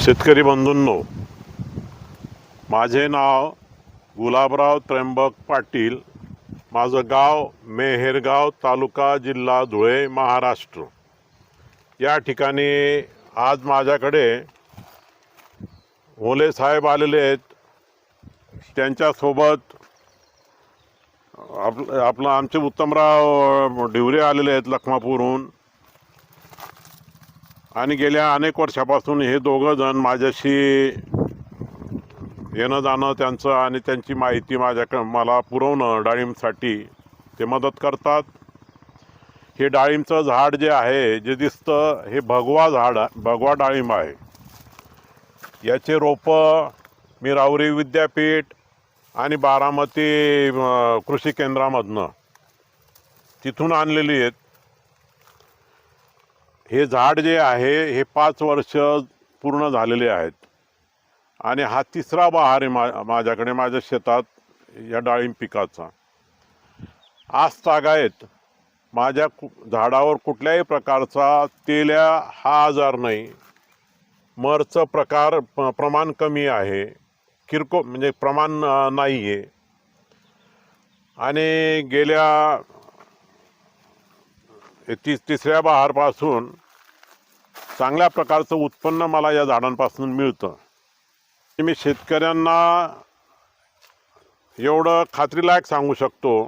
शेतकरी बंधूंनो, माझे नाव गुलाबराव त्र्यंबक पाटील, माझं गाव मेहेरगाव, तालुका जिल्हा धुळे, महाराष्ट्र। या ठिकाणी आज माझ्याकडे ओले साहेब आलेले आहेत। त्यांच्यासोबत आमचे उत्तमराव ढिवरे आलेले आहेत लखमापूरहून। आणि गेल्या अनेक वर्षापासून हे दोघं जण माझ्याशी येणं जाणं त्यांचं आणि त्यांची माहिती मला पुरवणं डाळिंबसाठी ते मदत करतात। हे डाळिंबचं झाड जे आहे, जे दिसतं, हे भगवा डाळिंब आहे। याचे रोपं मी राहुरी विद्यापीठ आणि बारामती कृषी केंद्रामधनं तिथून आणलेली आहेत। हे झाड जे आहे हे 5 वर्ष पूर्ण झालेले आहेत आणि हा तिसरा बहार आहे माझ्याकडे, माझ्या शेतात या डाळिंब पिकाचा। आज तागायत माझ्या झाडावर कुठल्याही प्रकारचा तेल्या हा आजार नाही, मरचं प्रमाण कमी आहे, म्हणजे प्रमाण नाही आहे। आणि गेल्या तिसऱ्या बहारपासून चांगल्या प्रकारचं उत्पन्न मला या झाडांपासून मिळतं। मी शेतकऱ्यांना एवढं खात्रीलायक सांगू शकतो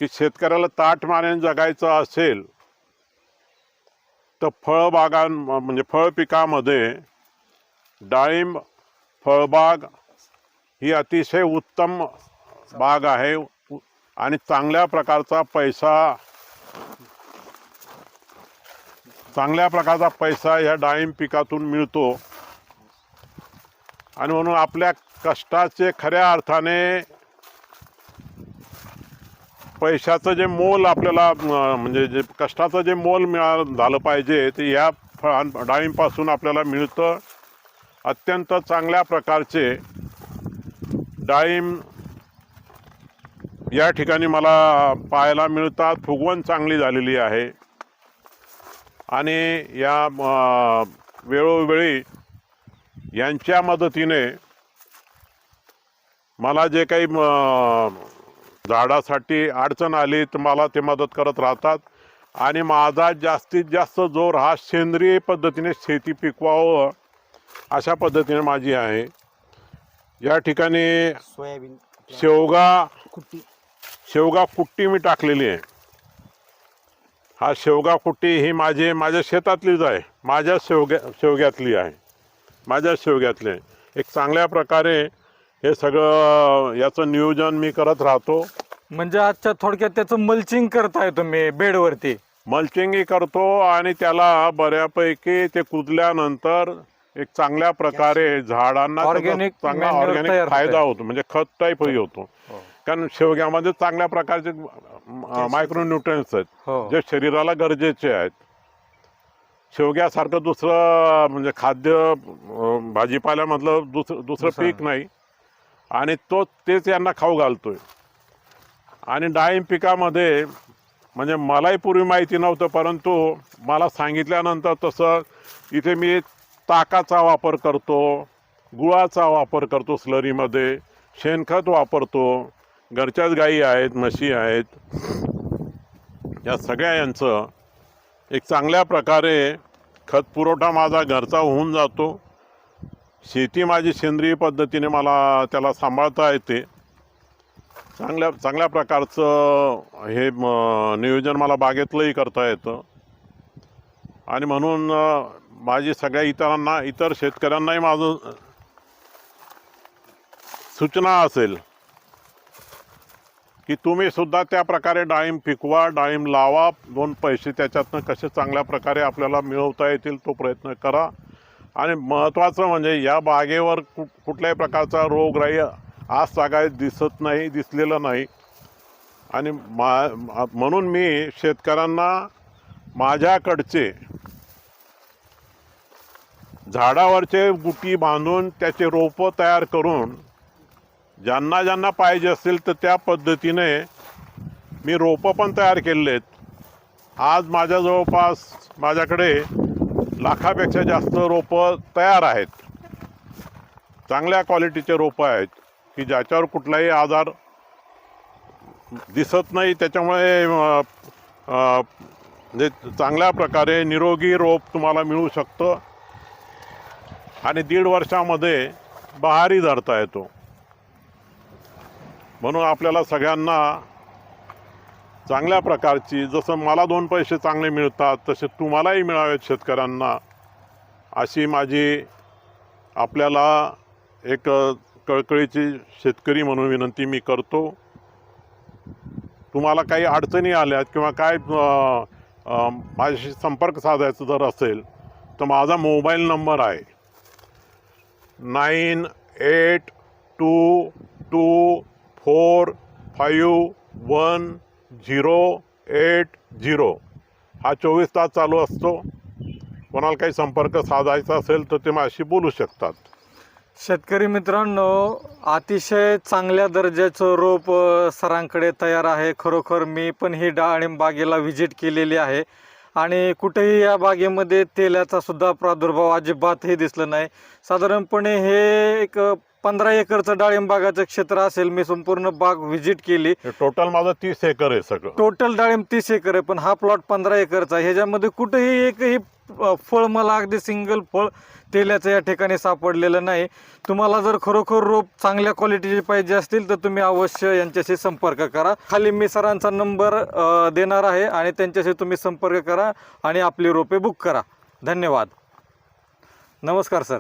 की शेतकऱ्याला ताठ मानेने जगायचं असेल तर म्हणजे फळ पिकामध्ये डाळिंब फळबाग ही अतिशय उत्तम बाग आहे आणि चांगल्या प्रकारचा पैसा या डाळिंब पिकातून मिळतो। आणि म्हणून आपल्या कष्टाचे खऱ्या अर्थाने पैशाचं जे मोल आपल्याला म्हणजे जे कष्टाचं जे मोल झालं पाहिजे ते या डाळिंबपासून आपल्याला मिळतं। अत्यंत चांगल्या प्रकारचे डाळिंब या ठिकाणी मला पाहायला मिळतात। फुगवण चांगली झालेली आहे आणि या वेळोवेळी यांच्या मदतीने मला जे काही झाडासाठी अडचण आली तर मला ते मदत करत राहतात। आणि माझा जास्तीत जास्त जोर हा सेंद्रिय पद्धतीने शेती पिकवावं अशा पद्धतीने माझी आहे। या ठिकाणी सोयाबीन, शेवगा कुट्टी मी टाकलेली आहे। हा शेवगा कुट्टी ही माझ्या शेतातलीच आहे, माझ्या शेवग्यातली आहे, माझ्या शेवग्यातली आहे। एक चांगल्या प्रकारे हे सगळं याचं नियोजन मी करत राहतो। म्हणजे आजच्या थोडक्यात त्याचं मल्चिंग करताय तुम्ही बेडवरती? मल्चिंगही करतो आणि त्याला बऱ्यापैकी ते कुजल्यानंतर एक चांगल्या प्रकारे झाडांना चांगला ऑर्गॅनिक फायदा होतो, म्हणजे खत टाईपही होतो। कारण शेवग्यामध्ये चांगल्या प्रकारचे मायक्रोन्यूट्रिएंट्स आहेत जे शरीराला गरजेचे आहेत। शेवग्यासारखं दुसरं म्हणजे खाद्य भाजीपाल्यामधलं दुसरं पीक नाही आणि तेच यांना खाऊ घालतोय। आणि डाळिंब पिकामध्ये म्हणजे मलाही पूर्वी माहिती नव्हतं, परंतु मला सांगितल्यानंतर तसं इथे मी ताकाचा वापर करतो, गुळाचा वापर करतो, स्लरीमध्ये शेणखत वापरतो, घरच्याच गाई आहेत, म्हशी आहेत, या सगळ्या यांचं एक चांगल्या प्रकारे खत पुरवठा माझा घरचा होऊन जातो। शेती माझी सेंद्रिय पद्धतीने मला त्याला सांभाळता येते। चांगल्या प्रकारचं हे नियोजन मला बागेतलंही करता येतं। आणि म्हणून माझी सगळ्या इतर शेतकऱ्यांनाही माझं सूचना असेल की तुम्ही सुद्धा त्या प्रकारे डाळिंब पिकवा, डाळिंब लावा, 2 पैसे त्याच्यातनं कसे चांगल्या प्रकारे आपल्याला मिळवता येतील तो प्रयत्न करा। आणि महत्त्वाचं म्हणजे या बागेवर कुठल्याही प्रकारचा रोगराई आज तागायत दिसलेलं नाही। आणि म्हणून मी शेतकऱ्यांना माझ्याकडचे झाडावरचे गुटी बांधून त्याचे रोपं तयार करून ज्यांना पाहिजे असेल तर त्या पद्धतीने मी रोपं पण तयार केलेले आहेत। आज माझ्याकडे लाखापेक्षा जास्त रोपं तयार आहेत. चांगल्या क्वालिटीचे रोपं आहेत की ज्याच्यावर कुठलाही आजार दिसत नाही. त्याच्यामुळे म्हणजे चांगल्या प्रकारे निरोगी रोप तुम्हाला मिळू शकतं आणि 1.5 वर्षामध्ये बहारही धरता येतो. म्हणून आपल्याला सगळ्यांना चांगल्या प्रकारची, जसं मला 2 पैसे चांगले मिळतात तसे तुम्हालाही मिळावेत शेतकऱ्यांना, अशी माझी आपल्याला एक कळकळीची शेतकरी म्हणून विनंती मी करतो. तुम्हाला काही अडचणी आल्यात किंवा काय माझ्याशी संपर्क साधायचा जर असेल तर माझा मोबाईल नंबर आहे 9822451080. हा 24 तास चालू असतो. कोणाला काही संपर्क साधायचा असेल तर ते माझ्याशी बोलू शकतात. शेतकरी मित्रांनो, अतिशय चांगल्या दर्जाचं रोप सरांकडे तयार आहे. खरोखर मी पण ही डाळिंब बागेला व्हिजिट केलेली आहे आणि कुठेही या बागेमध्ये तेलाचा सुद्धा प्रादुर्भाव अजिबातही दिसला नाही. साधारणपणे हे एक 15 एकरचं डाळिंब बागाचं क्षेत्र असेल. मी संपूर्ण बाग व्हिजिट केली. टोटल माझं 30 एकर आहे सगळं. टोटल डाळिंब 30 एकर आहे, पण हा प्लॉट 15 एकरचा आहे. ह्याच्यामध्ये कुठेही एकही फळ मला अगदी सिंगल फळ तेलाचं या ठिकाणी सापडलेलं नाही. तुम्हाला जर खरोखर रोप चांगल्या क्वालिटीचे पाहिजे असतील तर तुम्ही अवश्य यांच्याशी संपर्क करा. खाली मी सरांचा नंबर देणार आहे आणि त्यांच्याशी तुम्ही संपर्क करा आणि आपली रोपे बुक करा. धन्यवाद. नमस्कार सर.